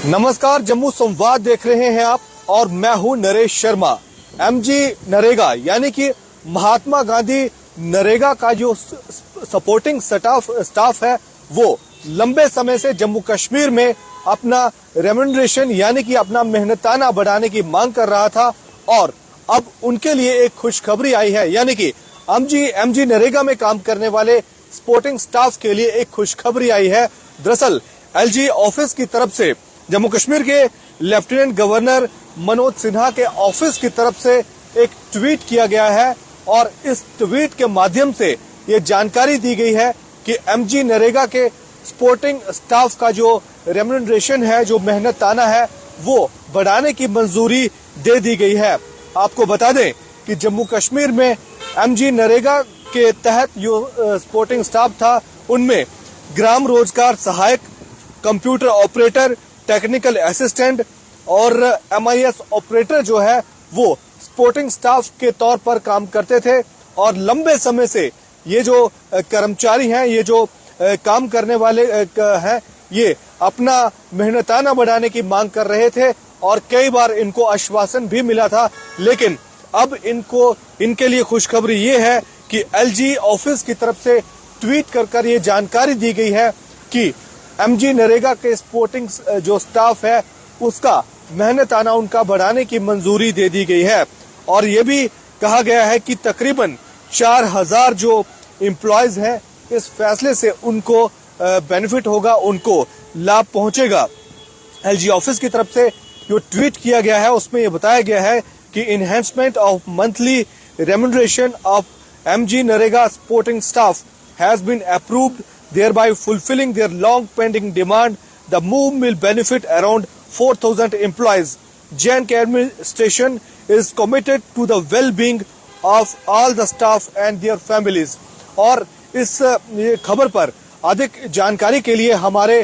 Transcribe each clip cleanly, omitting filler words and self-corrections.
नमस्कार, जम्मू संवाद देख रहे हैं आप और मैं हूं नरेश शर्मा। एमजी नरेगा यानी कि महात्मा गांधी नरेगा का जो सपोर्टिंग स्टाफ है वो लंबे समय से जम्मू कश्मीर में अपना रेम्यूनरेशन यानी कि अपना मेहनताना बढ़ाने की मांग कर रहा था और अब उनके लिए एक खुशखबरी आई है, यानी कि एमजी नरेगा में काम करने वाले सपोर्टिंग स्टाफ के लिए एक खुशखबरी आई है। दरअसल एलजी ऑफिस की तरफ से जम्मू कश्मीर के लेफ्टिनेंट गवर्नर मनोज सिन्हा के ऑफिस की तरफ से एक ट्वीट किया गया है और इस ट्वीट के माध्यम से ये जानकारी दी गई है कि एमजी नरेगा के सपोर्टिंग स्टाफ का जो रेम्यूनरेशन है, जो मेहनताना है, वो बढ़ाने की मंजूरी दे दी गई है। आपको बता दें कि जम्मू कश्मीर में एमजी नरेगा के तहत जो सपोर्टिंग स्टाफ था उनमें ग्राम रोजगार सहायक, कंप्यूटर ऑपरेटर, टेक्निकल असिस्टेंट और MIS ऑपरेटर जो है वो सपोर्टिंग स्टाफ के तौर पर काम करते थे और लंबे समय से ये जो कर्मचारी हैं, ये जो काम करने वाले हैं, ये अपना मेहनताना बढ़ाने की मांग कर रहे थे और कई बार इनको आश्वासन भी मिला था। लेकिन अब इनके लिए खुशखबरी ये है कि एलजी ऑफिस की तरफ से ट्वीट कर ये जानकारी दी गई है कि एमजी नरेगा के सपोर्टिंग जो स्टाफ है उसका मेहनताना उनका बढ़ाने की मंजूरी दे दी गई है और ये भी कहा गया है कि तकरीबन 4000 जो एम्प्लॉयज हैं इस फैसले से उनको बेनिफिट होगा, उनको लाभ पहुंचेगा। एलजी ऑफिस की तरफ से जो ट्वीट किया गया है उसमें यह बताया गया है कि enhancement of monthly remuneration of MG NREGA supporting staff has been approved, thereby fulfilling their long pending demand. The move will benefit around 4,000 employees. J&K administration is committed to the well-being of all the staff and their families. और इस खबर पर अधिक जानकारी के लिए हमारे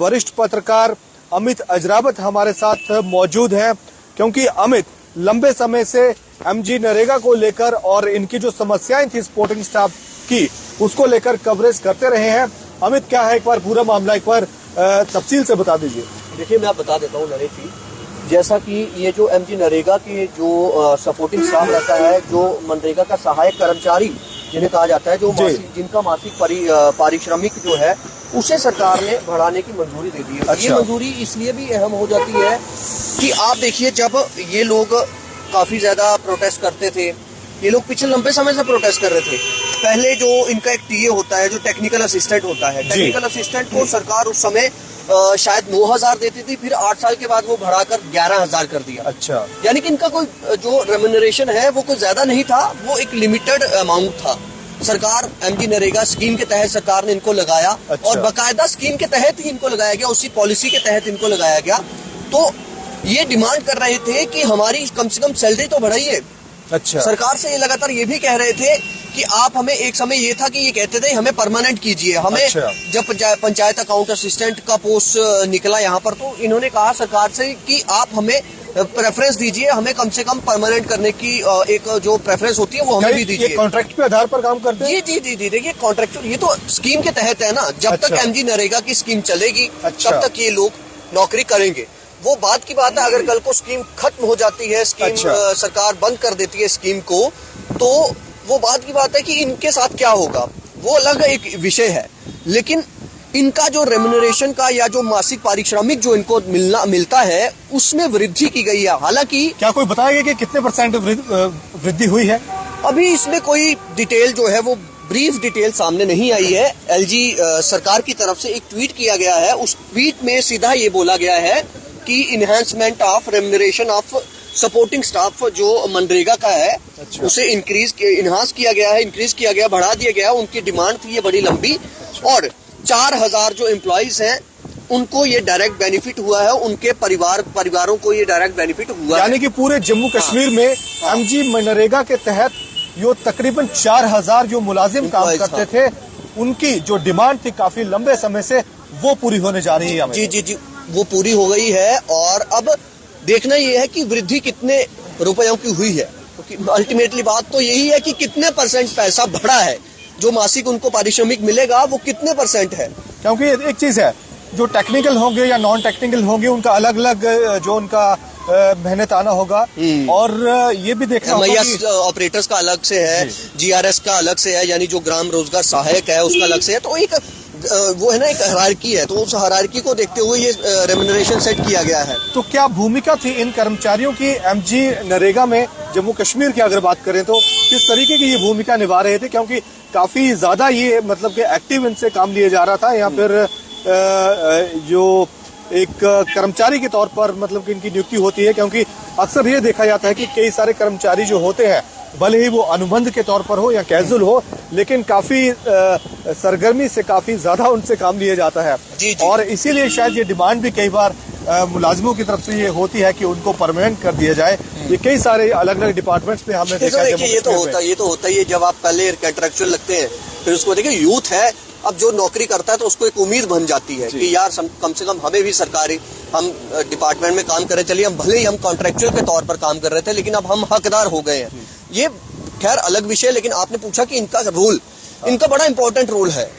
वरिष्ठ पत्रकार अमित अजरावत हमारे साथ मौजूद हैं, क्योंकि अमित लंबे समय से एमजी नरेगा को लेकर और इनकी जो समस्याएं थी सपोर्टिंग स्टाफ की उसको लेकर कवरेज करते रहे हैं। अमित, क्या है एक बार पूरा मामला एक बार तफसील से बता दीजिए। देखिए, मैं बता देता हूँ नरेश जी, जैसा कि ये जो एमजी नरेगा के जो सपोर्टिंग स्टाफ रहता है, जो मनरेगा का सहायक कर्मचारी जिन्हें कहा जाता है, जो जिनका मासिक पारिश्रमिक जो है उसे सरकार ने बढ़ाने की मंजूरी दे दी है। ये मंजूरी इसलिए भी अहम हो जाती है कि आप देखिए, जब ये लोग काफी ज्यादा प्रोटेस्ट करते थे, ये लोग पिछले लंबे समय से प्रोटेस्ट कर रहे थे। पहले जो इनका एक टीए होता है, जो टेक्निकल असिस्टेंट होता है, टेक्निकल असिस्टेंट को सरकार उस समय शायद 9000 देती थी, फिर 8 साल के बाद वो बढ़ाकर 11000 कर दिया। अच्छा, यानी कि इनका कोई जो रेम्यूनरेशन है वो कोई ज्यादा नहीं था, वो एक लिमिटेड अमाउंट था। सरकार एमजी नरेगा स्कीम के तहत सरकार ने इनको लगाया। अच्छा। और बाकायदा स्कीम के तहत ही इनको लगाया गया, उसी पॉलिसी के तहत इनको लगाया गया। तो ये डिमांड कर रहे थे कि हमारी कम से कम सैलरी तो बढ़ाइए। अच्छा। सरकार से ये लगातार ये भी कह रहे थे कि आप हमें, एक समय ये था कि ये कहते थे हमें परमानेंट कीजिए, हमें। अच्छा। जब पंचायत अकाउंट असिस्टेंट का पोस्ट निकला यहाँ पर, तो इन्होंने कहा सरकार से कि आप हमें प्रेफरेंस दीजिए, हमें कम से कम परमानेंट करने की एक जो प्रेफरेंस होती है वो हमें भी दीजिए। कॉन्ट्रैक्ट के आधार पर काम करते हैं? जी, देखिए कॉन्ट्रैक्चुअल, ये तो स्कीम के तहत है ना। जब तक एमजी नरेगा की स्कीम चलेगी तब तक ये लोग नौकरी करेंगे। वो बात की बात है, अगर कल को स्कीम खत्म हो जाती है, स्कीम सरकार बंद कर देती है स्कीम को, तो वो बात की बात है कि इनके साथ क्या होगा, वो अलग एक विषय है। लेकिन इनका जो रेम्यूनरेशन का या जो मासिक पारिश्रमिक जो इनको मिलता है उसमें वृद्धि की गई है। हालांकि क्या कोई बताएगा कि कितने % वृद्धि हुई है? अभी इसमें कोई डिटेल जो है वो ब्रीफ डिटेल सामने नहीं आई है। एलजी सरकार की तरफ से एक ट्वीट किया गया है, उस ट्वीट में सीधा ये बोला गया है कि enhancement of remuneration of supporting staff जो मनरेगा का है, अच्छा, उसे इंक्रीज किया गया, बढ़ा दिया गया। उनकी डिमांड थी ये बड़ी लंबी। अच्छा। और 4000 जो एम्प्लॉइज हैं उनको ये डायरेक्ट बेनिफिट हुआ है, उनके परिवारों को ये डायरेक्ट बेनिफिट हुआ है। यानी कि पूरे जम्मू कश्मीर में एमजी मनरेगा के तहत जो तकरीबन 4000 जो मुलाजिम काम करते थे, उनकी जो डिमांड थी काफी लंबे समय से, वो पूरी होने जा रही है। जी, वो पूरी हो गई है। और अब देखना ये है कि वृद्धि कितने रुपयों की हुई है, क्योंकि अल्टीमेटली बात तो यही है कि कितने % पैसा बढ़ा है, जो मासिक उनको पारिश्रमिक मिलेगा वो कितने % है। क्योंकि एक चीज है जो टेक्निकल होंगे या नॉन टेक्निकल होंगे उनका अलग अलग जो उनका मेहनत आना होगा। और ये भी देखना होगा कि ऑपरेटर्स का अलग से है, जीआरएस का अलग से है, यानी जो ग्राम रोजगार सहायक है उसका अलग से है। तो एक वो है ना, एक हायरार्की है, तो उस हायरार्की को देखते हुए ये रेम्यूनरेशन सेट किया गया है। तो क्या भूमिका थी इन कर्मचारियों की एमजी नरेगा में? जम्मू कश्मीर की अगर बात करें तो किस तरीके की ये भूमिका निभा रहे थे, क्योंकि काफी ज्यादा ये मतलब कि एक्टिव इनसे काम लिया जा रहा था। या फिर जो एक कर्मचारी के तौर पर मतलब कि इनकी नियुक्ति होती है, क्योंकि अक्सर ये देखा जाता है कि कई सारे कर्मचारी जो होते हैं भले ही वो अनुबंध के तौर पर हो या कैजुअल हो, लेकिन काफी सरगर्मी से काफी ज्यादा उनसे काम लिया जाता है। और इसीलिए शायद ये डिमांड भी कई बार मुलाजिमों की तरफ से ये होती है कि उनको परमानेंट कर दिया जाए। ये कई सारे अलग अलग डिपार्टमेंट्स में हमने देखा है। ये तो होता ही है जब आप पहले कॉन्ट्रैक्चुअल लगते हैं, फिर उसको देखिए यूथ है, अब जो नौकरी करता है तो उसको एक उम्मीद बन जाती है कि यार कम से कम हमें भी सरकारी हम डिपार्टमेंट में काम करें। चलिए हम भले ही हम कॉन्ट्रैक्चुअल के तौर पर काम कर रहे थे, लेकिन अब हम हकदार हो गए हैं। ये खैर अलग विषय, लेकिन आपने पूछा कि इनका रोल, इनका बड़ा इंपॉर्टेंट रोल है।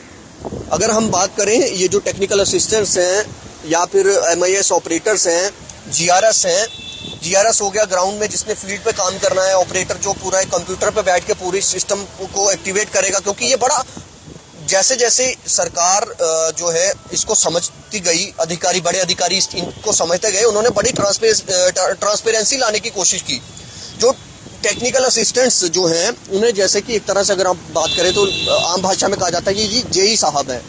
अगर हम बात करें ये जो टेक्निकल असिस्टेंट्स हैं या फिर MIS ऑपरेटर्स हैं, GRS हैं, GRS हो गया ग्राउंड में जिसने फील्ड पे काम करना है, ऑपरेटर जो पूरा कंप्यूटर पे बैठ के पूरी सिस्टम को एक्टिवेट करेगा। क्योंकि ये बड़ा जैसे जैसे सरकार जो है इसको समझती गई, अधिकारी बड़े अधिकारी इनको समझते गए, उन्होंने बड़ी ट्रांसपेरेंसी लाने की कोशिश की। जो टेक्निकल असिस्टेंट्स जो हैं उन्हें, जैसे कि एक तरह से अगर आप बात करें तो आम भाषा में कहा जाता है कि जी जेई साहब हैं,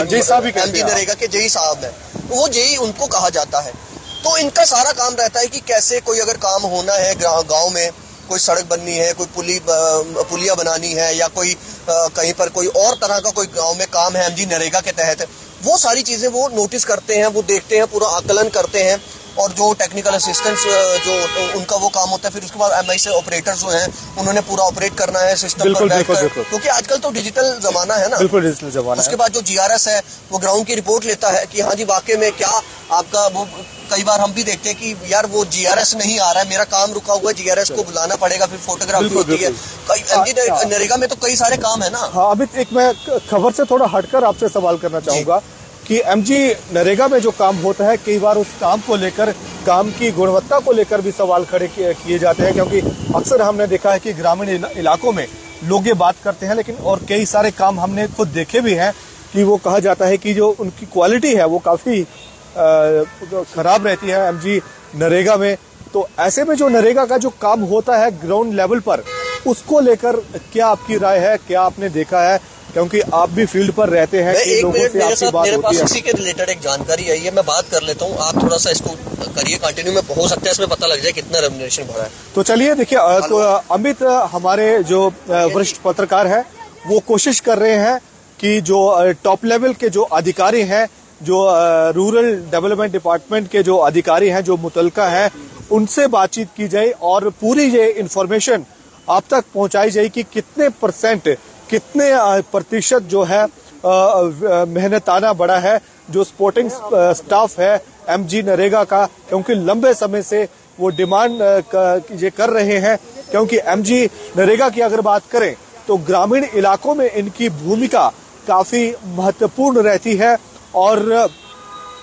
जेई साहब एमजी नरेगा के जेई साहब हैं, तो वो जेई उनको कहा जाता है। तो इनका सारा काम रहता है कि कैसे कोई अगर काम होना है गांव में, कोई सड़क बननी है, कोई पुलिया बनानी है, या कोई कहीं पर कोई और तरह का कोई गांव में काम है एमजी नरेगा के तहत, वो सारी चीजें वो नोटिस करते हैं, वो देखते हैं, पूरा आकलन करते हैं। और जो टेक्निकल असिस्टेंट्स जो उनका वो काम होता है, फिर उसके बाद MIS ऑपरेटर्स जो हैं उन्होंने पूरा ऑपरेट करना है सिस्टम पर बैठकर, क्योंकि आजकल तो डिजिटल जमाना है ना। बिल्कुल डिजिटल जमाना। उसके बाद जो GRS है वो ग्राउंड की रिपोर्ट लेता है कि हाँ जी वाकई में क्या आपका वो, कई बार हम भी देखते हैं कि यार वो GRS नहीं आ रहा है, मेरा काम रुका हुआ है, GRS को बुलाना पड़ेगा, फिर फोटोग्राफी होती है। एमजी नरेगा में तो कई सारे काम है ना। हाँ, अभी एक मैं खबर से थोड़ा हटकर आपसे सवाल करना चाहूंगा कि एमजी नरेगा में जो काम होता है, कई बार उस काम को लेकर, काम की गुणवत्ता को लेकर भी सवाल खड़े किए जाते हैं, क्योंकि अक्सर हमने देखा है कि ग्रामीण इलाकों में लोग ये बात करते हैं, लेकिन और कई सारे काम हमने खुद देखे भी हैं कि वो कहा जाता है कि जो उनकी क्वालिटी है वो काफी खराब रहती है एमजी नरेगा में। तो ऐसे में जो नरेगा का जो काम होता है ग्राउंड लेवल पर, उसको लेकर क्या आपकी राय है, क्या आपने देखा है, क्योंकि आप भी फील्ड पर रहते हैं? एक मिनट मेरे पास इसी के रिलेटेड एक जानकारी आई है, मैं बात कर लेता हूँ, आप थोड़ा सा इसको करिए कंटिन्यू में, हो सकता है इसमें पता लग जाए कितना रेम्यूनरेशन भरा है। तो चलिए देखिए, तो अमित हमारे जो वरिष्ठ पत्रकार है वो कोशिश कर रहे हैं कि जो टॉप लेवल के जो अधिकारी हैं, जो रूरल डेवलपमेंट डिपार्टमेंट के जो अधिकारी हैं, जो मुतलका हैं, उनसे बातचीत की जाए और पूरी ये इंफॉर्मेशन आप तक पहुंचाई जाए कि कितने प्रतिशत जो है मेहनताना बढ़ा है जो सपोर्टिंग स्टाफ है एमजी नरेगा का, क्योंकि लंबे समय से वो डिमांड ये कर रहे हैं। क्योंकि एमजी नरेगा की अगर बात करें तो ग्रामीण इलाकों में इनकी भूमिका काफी महत्वपूर्ण रहती है और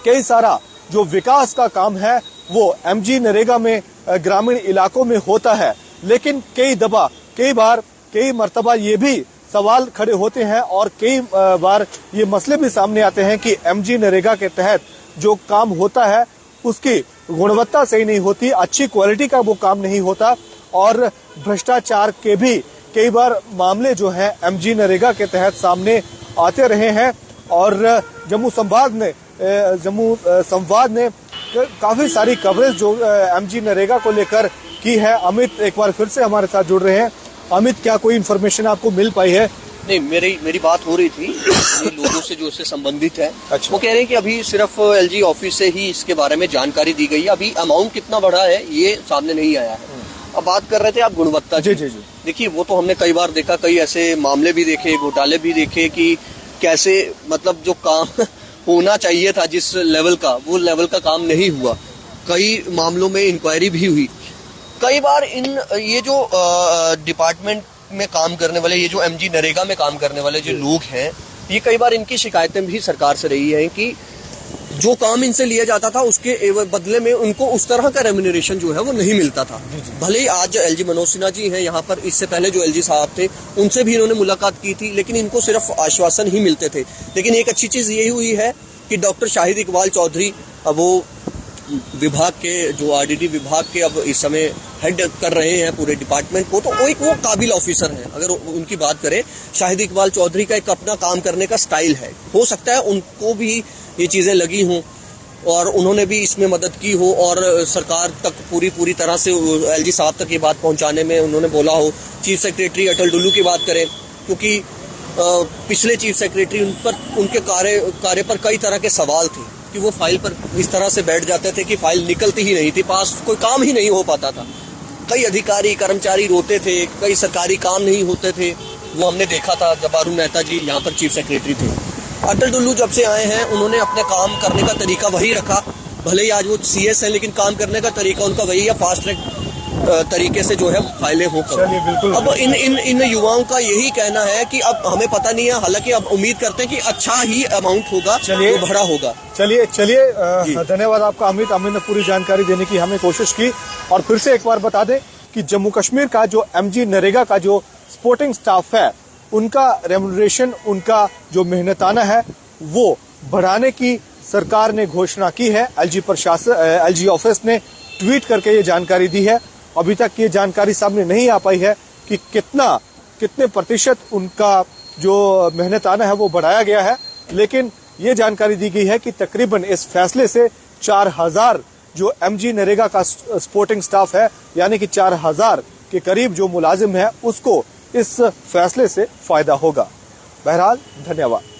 कई सारा जो विकास का काम है वो एमजी नरेगा में ग्रामीण इलाकों में होता है। लेकिन कई मर्तबा ये भी सवाल खड़े होते हैं और कई बार ये मसले भी सामने आते हैं कि एमजी नरेगा के तहत जो काम होता है उसकी गुणवत्ता सही नहीं होती, अच्छी क्वालिटी का वो काम नहीं होता और भ्रष्टाचार के भी कई बार मामले जो हैं एमजी नरेगा के तहत सामने आते रहे हैं। और जम्मू संवाद ने काफी सारी कवरेज जो एमजी नरेगा को लेकर की है। अमित एक बार फिर से हमारे साथ जुड़ रहे हैं। अमित, क्या कोई इन्फॉर्मेशन आपको मिल पाई है? नहीं, मेरी बात हो रही थी लोगों से जो इससे संबंधित है। अच्छा। वो कह रहे हैं कि अभी सिर्फ LG ऑफिस से ही इसके बारे में जानकारी दी गई है, अभी अमाउंट कितना बढ़ा है ये सामने नहीं आया है। अब बात कर रहे थे आप गुणवत्ता की। जी। देखिए वो तो हमने कई बार देखा, कई ऐसे मामले भी देखे, घोटाले भी देखे कि कैसे मतलब जो काम होना चाहिए था जिस लेवल का, वो लेवल का काम नहीं हुआ। कई मामलों में इंक्वायरी भी हुई। कई बार ये जो डिपार्टमेंट में काम करने वाले, ये जो एमजी नरेगा में काम करने वाले जो लोग हैं, ये कई बार इनकी शिकायतें भी सरकार से रही हैं कि जो काम इनसे लिया जाता था उसके बदले में उनको उस तरह का रेम्यूनरेशन जो है वो नहीं मिलता था। भले ही आज एलजी मनोज सिन्हा जी हैं यहाँ पर, इससे पहले जो एलजी साहब थे उनसे भी इन्होंने मुलाकात की थी, लेकिन इनको सिर्फ आश्वासन ही मिलते थे। लेकिन एक अच्छी चीज यही हुई है कि डॉक्टर शाहिद इकबाल चौधरी अब वो विभाग के जो आरडीडी विभाग के अब इस समय हेड कर रहे हैं पूरे डिपार्टमेंट को, तो वो काबिल ऑफिसर हैं। अगर उनकी बात करें, शाहिद इकबाल चौधरी का एक अपना काम करने का स्टाइल है, हो सकता है उनको भी ये चीजें लगी हों और उन्होंने भी इसमें मदद की हो और सरकार तक पूरी तरह से एलजी साहब तक ये बात पहुंचाने में उन्होंने बोला हो। चीफ सेक्रेटरी अटल डुल्लू की बात करें, क्योंकि पिछले चीफ सेक्रेटरी उनके कार्य पर कई तरह के सवाल थे कि वो फाइल पर इस तरह से बैठ जाते थे कि फाइल निकलती ही नहीं थी, पास कोई काम ही नहीं हो पाता था। कई अधिकारी कर्मचारी रोते थे, कई सरकारी काम नहीं होते थे, वो हमने देखा था जब अरुण मेहता जी यहाँ पर चीफ सेक्रेटरी थे। अटल डुल्लू जब से आए हैं उन्होंने अपने काम करने का तरीका वही रखा, भले ही आज वो सीएस है लेकिन काम करने का तरीका उनका वही है, फास्ट ट्रैक तरीके से जो है फाइलें हो कर। अब इन युवाओं का यही कहना है कि अब हमें पता नहीं है, हालांकि अब उम्मीद करते हैं कि अच्छा ही अमाउंट होगा, जो भरा होगा। चलिए धन्यवाद आपका अमित ने पूरी जानकारी देने की हमें कोशिश की। और फिर से एक बार बता दें कि जम्मू कश्मीर का जो एमजी नरेगा का जो सपोर्टिंग स्टाफ है, उनका रेम्यूनरेशन, उनका जो मेहनताना है वो बढ़ाने की सरकार ने घोषणा की है। एलजी ऑफिस ने ट्वीट करके ये जानकारी दी है। अभी तक ये जानकारी सामने नहीं आ पाई है कि कितने प्रतिशत उनका जो मेहनताना है वो बढ़ाया गया है, लेकिन ये जानकारी दी गई है कि तकरीबन इस फैसले से 4000 जो एमजी नरेगा का सपोर्टिंग स्टाफ है, यानी कि 4000 के करीब जो मुलाजिम है, उसको इस फैसले से फायदा होगा। बहरहाल धन्यवाद।